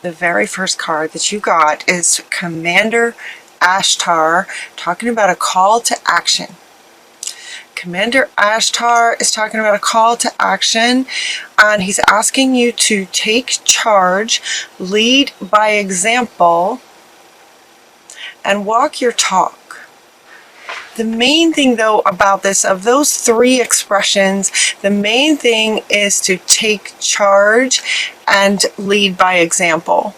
the very first card that you got is Commander Ashtar, talking about a call to action. Commander Ashtar is talking about a call to action, and he's asking you to take charge, lead by example, and walk your talk. The main thing though about this, of those three expressions, the main thing is to take charge and lead by example.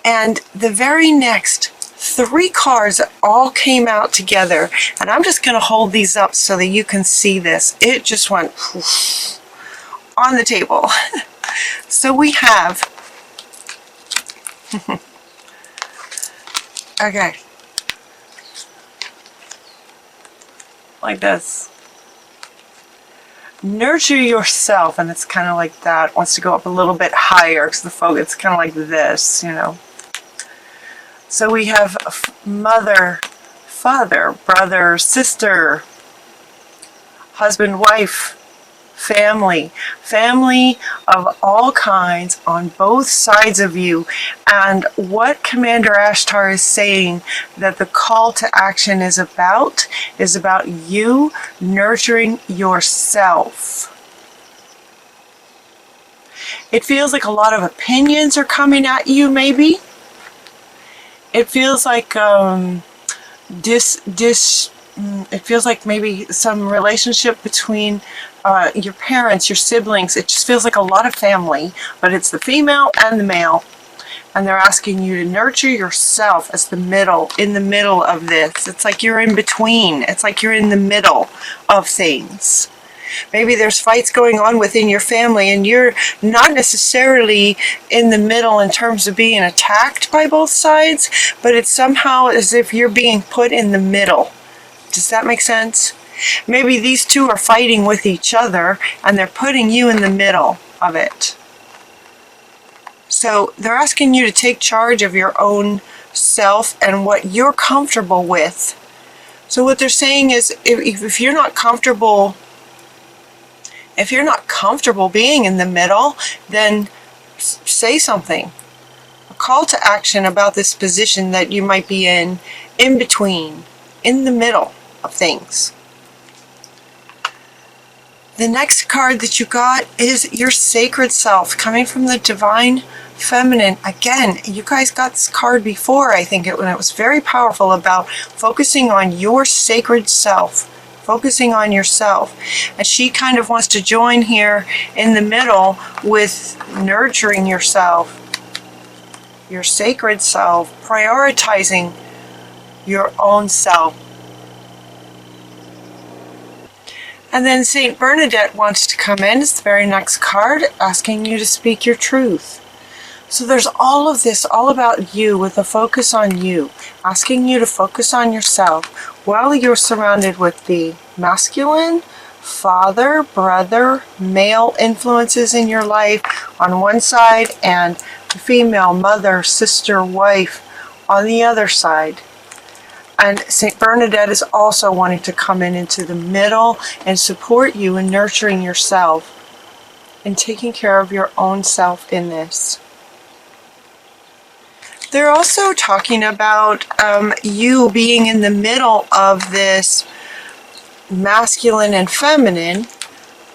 And the very next three cards all came out together, and I'm just going to hold these up so that you can see this. It just went poof on the table. So we have okay, like this. Nurture yourself, and it's kind of like that. It wants to go up a little bit higher because the focus, it's kind of like this, you know. So we have mother, father, brother, sister, husband, wife, family of all kinds on both sides of you. And what Commander Ashtar is saying that the call to action is about you nurturing yourself. It feels like a lot of opinions are coming at you, maybe. It feels like it feels like maybe some relationship between your parents, your siblings. It just feels like a lot of family, but it's the female and the male. And they're asking you to nurture yourself as in the middle of this. It's like you're in between. It's like you're in the middle of things. Maybe there's fights going on within your family and you're not necessarily in the middle in terms of being attacked by both sides, but it's somehow as if you're being put in the middle. Does that make sense? Maybe these two are fighting with each other and they're putting you in the middle of it. So they're asking you to take charge of your own self and what you're comfortable with. So what they're saying is if you're not comfortable being in the middle, then say something. A call to action about this position that you might be in between, in the middle of things. The next card that you got is your sacred self, coming from the divine feminine. Again, you guys got this card before, I think, when it was very powerful about focusing on your sacred self. Focusing on yourself. And she kind of wants to join here in the middle with nurturing yourself, your sacred self, prioritizing your own self. And then Saint Bernadette wants to come in. It's the very next card, asking you to speak your truth. So there's all of this, all about you, with a focus on you, asking you to focus on yourself while you're surrounded with the masculine, father, brother, male influences in your life on one side and the female, mother, sister, wife on the other side. And Saint Bernadette is also wanting to come into the middle and support you in nurturing yourself and taking care of your own self in this. They're also talking about you being in the middle of this masculine and feminine,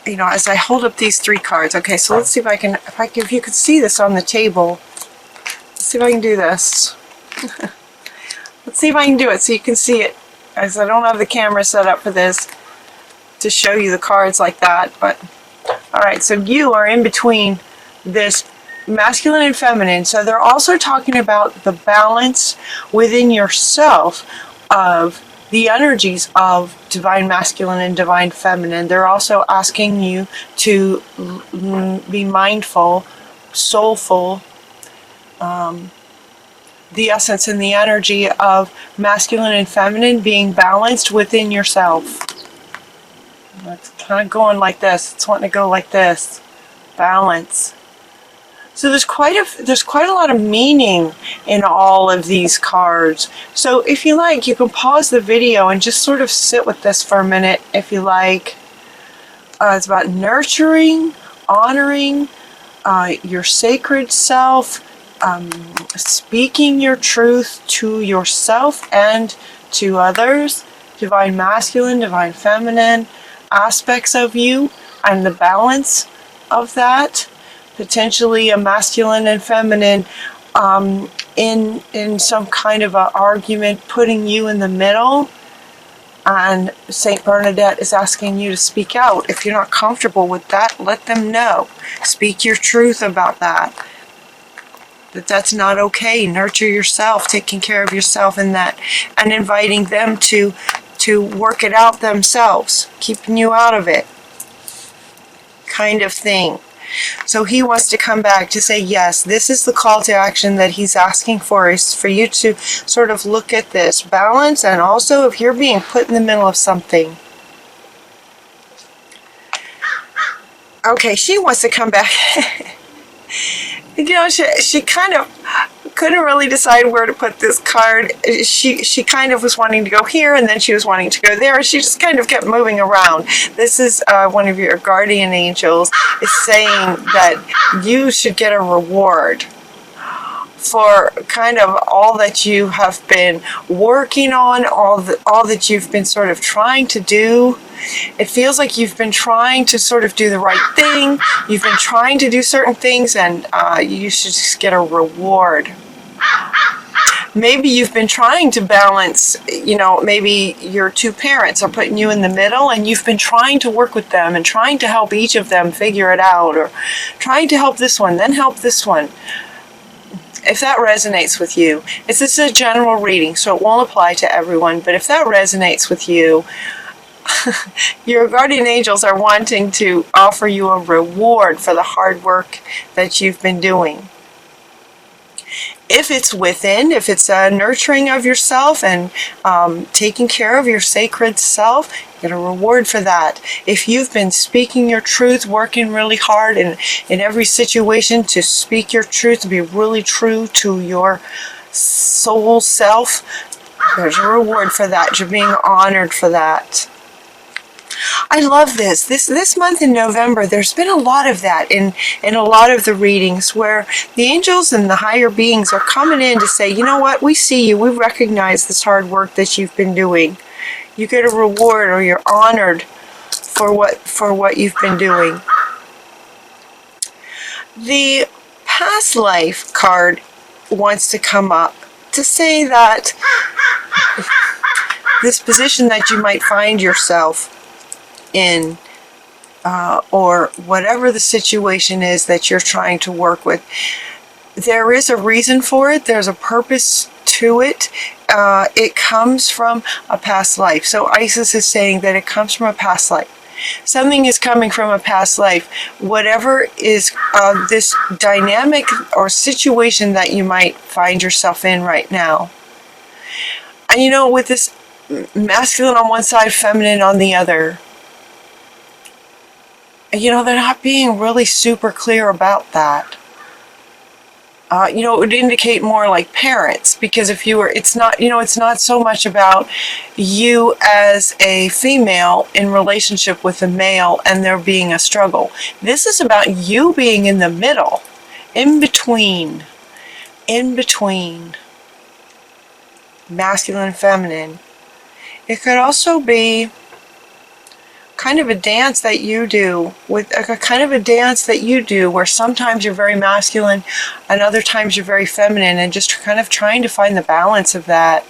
you know, as I hold up these three cards. Okay, so let's see if you could see this on the table. Let's see if I can do this. Let's see if I can do it so you can see it, as I don't have the camera set up for this to show you the cards like that. But all right, so you are in between this masculine and feminine. So they're also talking about the balance within yourself of the energies of divine masculine and divine feminine. They're also asking you to be mindful, soulful, the essence and the energy of masculine and feminine being balanced within yourself. It's kind of going like this. It's wanting to go like this. Balance. So there's quite a lot of meaning in all of these cards. So if you like, you can pause the video and just sort of sit with this for a minute if you like. It's about nurturing, honoring, your sacred self, speaking your truth to yourself and to others, divine masculine, divine feminine aspects of you, and the balance of that, potentially a masculine and feminine in some kind of an argument, putting you in the middle. And Saint Bernadette is asking you to speak out. If you're not comfortable with that, let them know. Speak your truth about that. That's not okay. Nurture yourself, taking care of yourself in that, and inviting them to work it out themselves, keeping you out of it, kind of thing. So he wants to come back to say, yes, this is the call to action that he's asking for, is for you to sort of look at this balance, and also if you're being put in the middle of something. Okay, she wants to come back. You know, she kind of couldn't really decide where to put this card. She kind of was wanting to go here, and then she was wanting to go there. She just kind of kept moving around. This is one of your guardian angels is saying that you should get a reward for kind of all that you have been working on, all that you've been sort of trying to do. It feels like you've been trying to sort of do the right thing. You've been trying to do certain things, and you should just get a reward. Maybe you've been trying to balance, you know, maybe your two parents are putting you in the middle, and you've been trying to work with them and trying to help each of them figure it out, or trying to help this one, then help this one. If that resonates with you, this is a general reading, so it won't apply to everyone, but if that resonates with you, your guardian angels are wanting to offer you a reward for the hard work that you've been doing. If it's within, if it's a nurturing of yourself and taking care of your sacred self, get a reward for that. If you've been speaking your truth, working really hard in every situation to speak your truth, to be really true to your soul self, there's a reward for that. You're being honored for that. I love this. This month in November, there's been a lot of that in a lot of the readings, where the angels and the higher beings are coming in to say, you know what, we see you, we recognize this hard work that you've been doing. You get a reward, or you're honored for what you've been doing. The past life card wants to come up to say that this position that you might find yourself in, or whatever the situation is that you're trying to work with, there is a reason for it. There's a purpose to it. It comes from a past life. So Isis is saying that it comes from a past life. Something is coming from a past life. Whatever is this dynamic or situation that you might find yourself in right now. And you know, with this masculine on one side, feminine on the other, you know, they're not being really super clear about that. You know, it would indicate more like parents, because if you were, it's not, you know, it's not so much about you as a female in relationship with a male and there being a struggle. This is about you being in the middle, in between masculine and feminine. It could also be kind of a dance that you do, with a kind of a dance that you do where sometimes you're very masculine and other times you're very feminine, and just kind of trying to find the balance of that.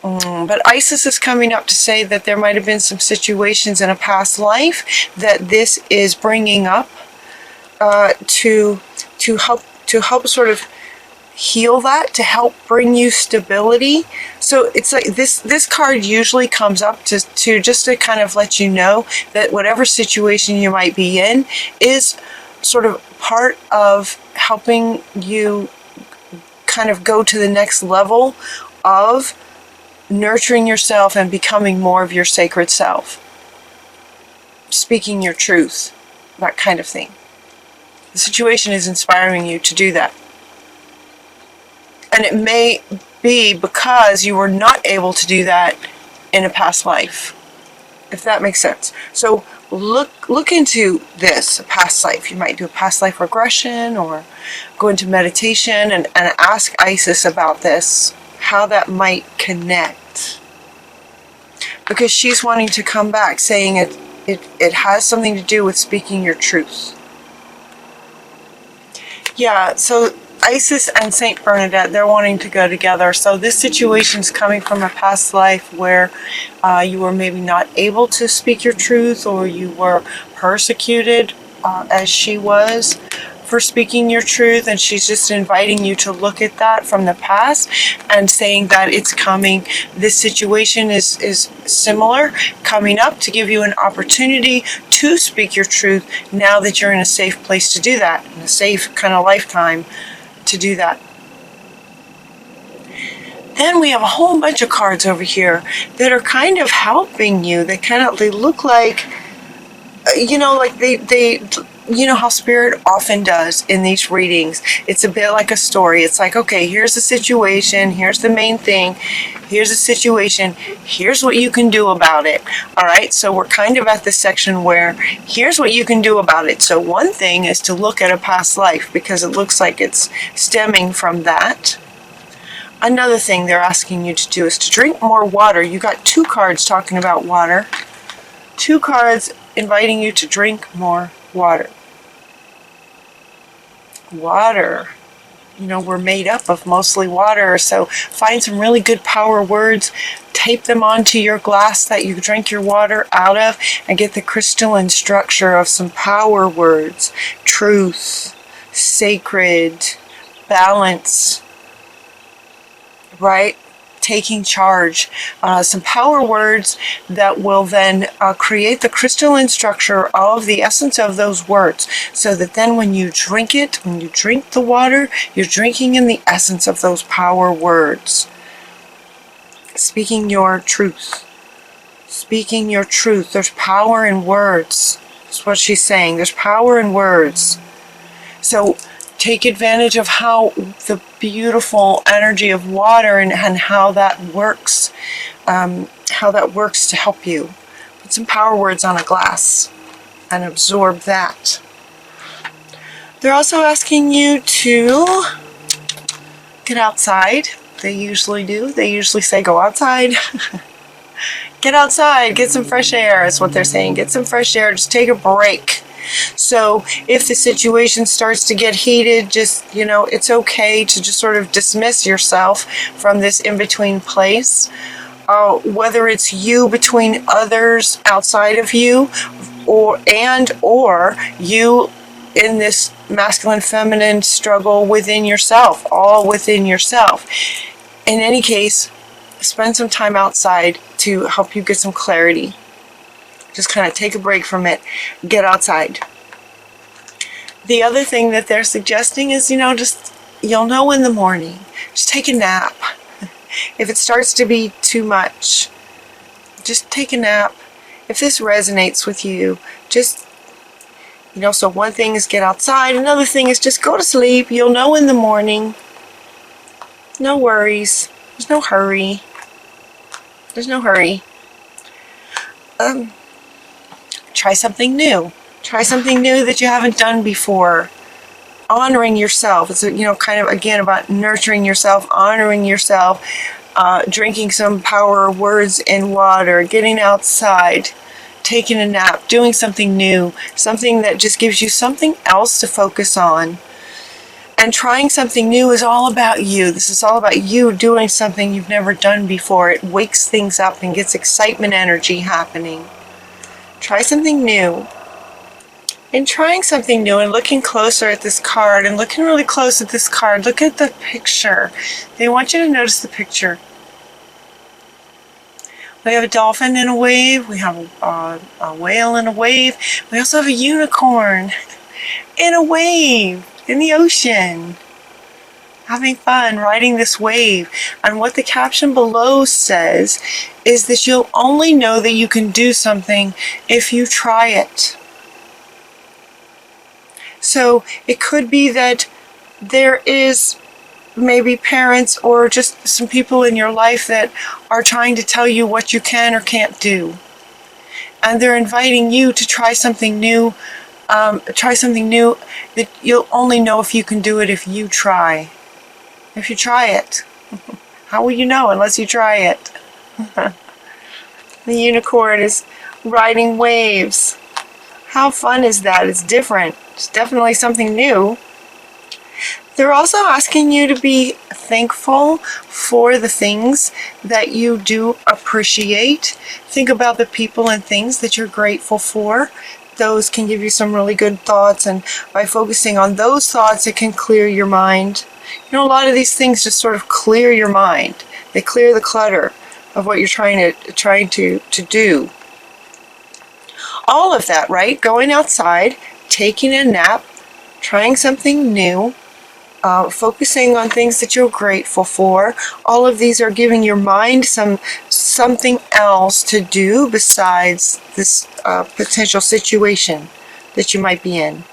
But Isis is coming up to say that there might have been some situations in a past life that this is bringing up to help sort of heal that, to help bring you stability. So it's like this card usually comes up to just to kind of let you know that whatever situation you might be in is sort of part of helping you kind of go to the next level of nurturing yourself and becoming more of your sacred self, speaking your truth, that kind of thing. The situation is inspiring you to do that. And it may be because you were not able to do that in a past life, if that makes sense. So look into this, a past life. You might do a past life regression or go into meditation and ask Isis about this, how that might connect. Because she's wanting to come back, saying it has something to do with speaking your truth. Yeah, so Isis and Saint Bernadette, they're wanting to go together. So this situation's coming from a past life where you were maybe not able to speak your truth, or you were persecuted as she was for speaking your truth, and she's just inviting you to look at that from the past and saying that it's coming, this situation is similar, coming up to give you an opportunity to speak your truth now that you're in a safe place to do that, in a safe kind of lifetime to do that. Then we have a whole bunch of cards over here that are kind of helping you. They look like, like they you know how Spirit often does in these readings. It's a bit like a story. It's like, okay, here's the situation, here's the main thing, here's the situation, here's what you can do about it. All right, so we're kind of at this section where here's what you can do about it. So one thing is to look at a past life, because it looks like it's stemming from that. Another thing they're asking you to do is to drink more water. You got 2 cards talking about water. 2 cards inviting you to drink more water. Water. We're made up of mostly water, so find some really good power words, tape them onto your glass that you drink your water out of, and get the crystalline structure of some power words. Truth, sacred, balance, right? Taking charge, some power words that will then create the crystalline structure of the essence of those words, so that then when you drink it, when you drink the water, you're drinking in the essence of those power words. Speaking your truth. Speaking your truth. There's power in words. That's what she's saying. There's power in words. So take advantage of how the beautiful energy of water and how that works, to help you. Put some power words on a glass and absorb that. They're also asking you to get outside. They usually do. They usually say go outside. Get outside, get some fresh air is what they're saying. Get some fresh air, just take a break. So if the situation starts to get heated, just, it's okay to just sort of dismiss yourself from this in-between place. Whether it's you between others outside of you, or you in this masculine-feminine struggle within yourself, all within yourself. In any case, spend some time outside to help you get some clarity. Just kind of take a break from it. Get outside. The other thing that they're suggesting is, you'll know in the morning. Just take a nap. If it starts to be too much, just take a nap. If this resonates with you, just, so one thing is get outside. Another thing is just go to sleep. You'll know in the morning. No worries. There's no hurry. There's no hurry. Try something new. Try something new that you haven't done before. Honoring yourself. It's, kind of, again, about nurturing yourself, honoring yourself, drinking some power words in water, getting outside, taking a nap, doing something new, something that just gives you something else to focus on. And trying something new is all about you. This is all about you doing something you've never done before. It wakes things up and gets excitement energy happening. Try something new. In trying something new and looking closer at this card and looking really close at this card, look at the picture. They want you to notice the picture. We have a dolphin in a wave. We have a whale in a wave. We also have a unicorn in a wave in the ocean, having fun riding this wave. And what the caption below says is that you'll only know that you can do something if you try it. So it could be that there is maybe parents or just some people in your life that are trying to tell you what you can or can't do. and they're inviting you to try something new. Try something new that you'll only know if you can do it if you try. If you try it. How will you know unless you try it? The unicorn is riding waves. How fun is that? It's different. It's definitely something new. They're also asking you to be thankful for the things that you do appreciate. Think about the people and things that you're grateful for. Those can give you some really good thoughts, and by focusing on those thoughts, it can clear your mind. You know, a lot of these things just sort of clear your mind. They clear the clutter of what you're trying to do. All of that, right? Going outside, taking a nap, trying something new, focusing on things that you're grateful for. All of these are giving your mind something else to do besides this potential situation that you might be in.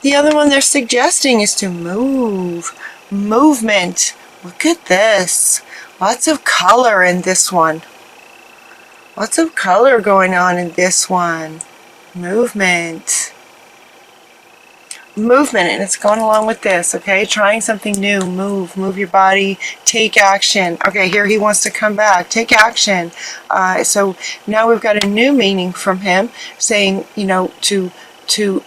The other one they're suggesting is to move. Movement. Look at this. Lots of color in this one. Lots of color going on in this one. Movement. Movement, and it's going along with this, okay? Trying something new. Move your body, take action. Okay, here he wants to come back. Take action. So now we've got a new meaning from him, saying, you know, to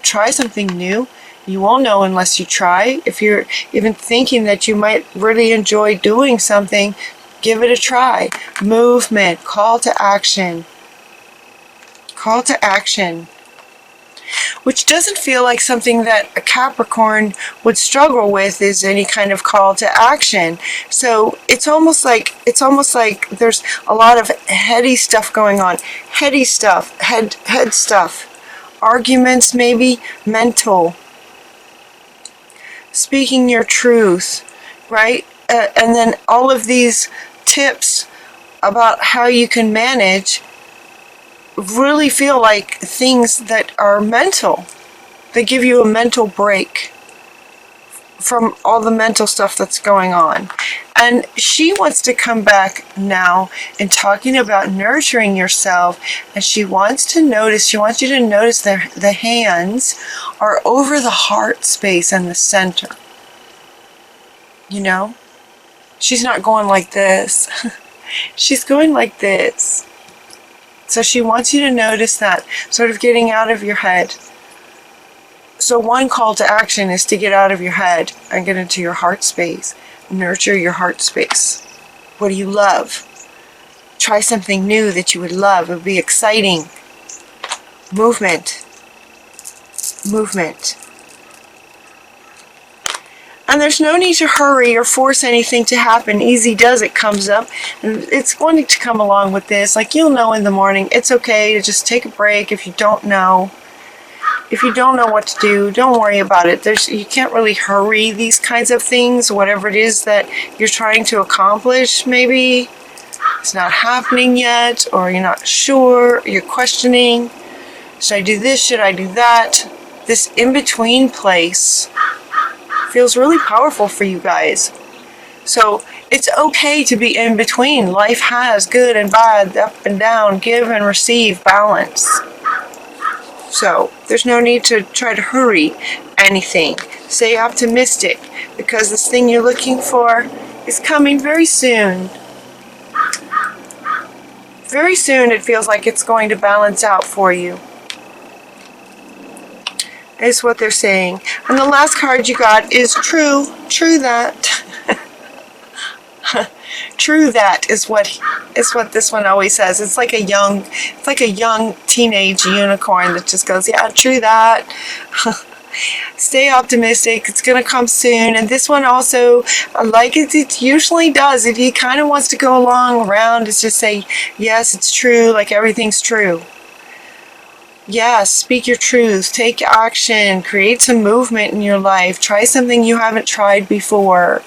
try something new. You won't know unless you try. If you're even thinking that you might really enjoy doing something, give it a try. Movement, call to action. Call to action. Which doesn't feel like something that a Capricorn would struggle with, is any kind of call to action. So it's almost like there's a lot of heady stuff going on. Heady stuff, head stuff. Arguments maybe, mental. Speaking your truth, right? And then all of these tips about how you can manage really feel like things that are mental. They give you a mental break from all the mental stuff that's going on. And she wants to come back now and talking about nurturing yourself. And she wants you to notice the hands are over the heart space and the center. You know? She's not going like this. She's going like this. So she wants you to notice that, sort of getting out of your head. So one call to action is to get out of your head and get into your heart space. Nurture your heart space. What do you love? Try something new that you would love. It would be exciting. Movement. Movement. And there's no need to hurry or force anything to happen. Easy does it comes up. And it's going to come along with this. Like, you'll know in the morning. It's okay to just take a break if you don't know. If you don't know what to do, don't worry about it. You can't really hurry these kinds of things. Whatever it is that you're trying to accomplish, maybe it's not happening yet, or you're not sure, you're questioning. Should I do this? Should I do that? This in-between place feels really powerful for you guys. So it's okay to be in between. Life has good and bad, up and down, give and receive, balance. So there's no need to try to hurry anything. Stay optimistic, because this thing you're looking for is coming very soon. Very soon it feels like it's going to balance out for you. Is what they're saying. And the last card you got is true. True that. True that is what this one always says. It's like a young teenage unicorn that just goes, yeah, true that. Stay optimistic. It's going to come soon. And this one also, like it usually does, if he kind of wants to go along around, it's just say, yes, it's true, like everything's true. Yes, speak your truth, take action, create some movement in your life, try something you haven't tried before.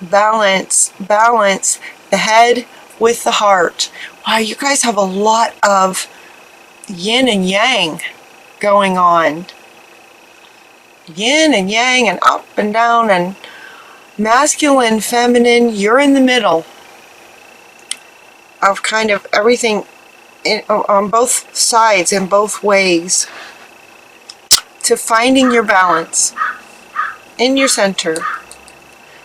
Balance the head with the heart. Wow, you guys have a lot of yin and yang going on. Yin and yang and up and down and masculine, feminine. You're in the middle of kind of everything on both sides, in both ways, to finding your balance in your center.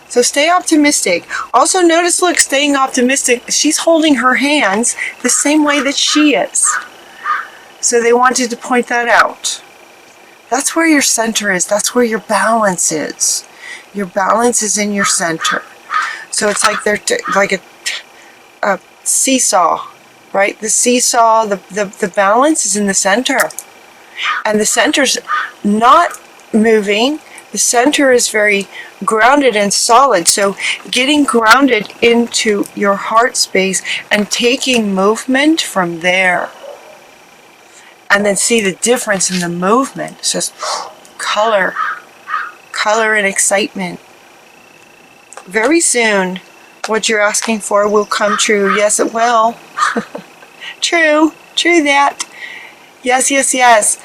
So stay optimistic. Also notice, look, staying optimistic, she's holding her hands the same way that she is. So they wanted to point that out. That's where your center is. That's where your balance is. Your balance is in your center. So it's like they're like a seesaw, right? The seesaw, the balance is in the center. And the center's not moving. The center is very grounded and solid. So getting grounded into your heart space and taking movement from there. And then see the difference in the movement. It's just color and excitement. Very soon, what you're asking for will come true. Yes, it will. True that. Yes.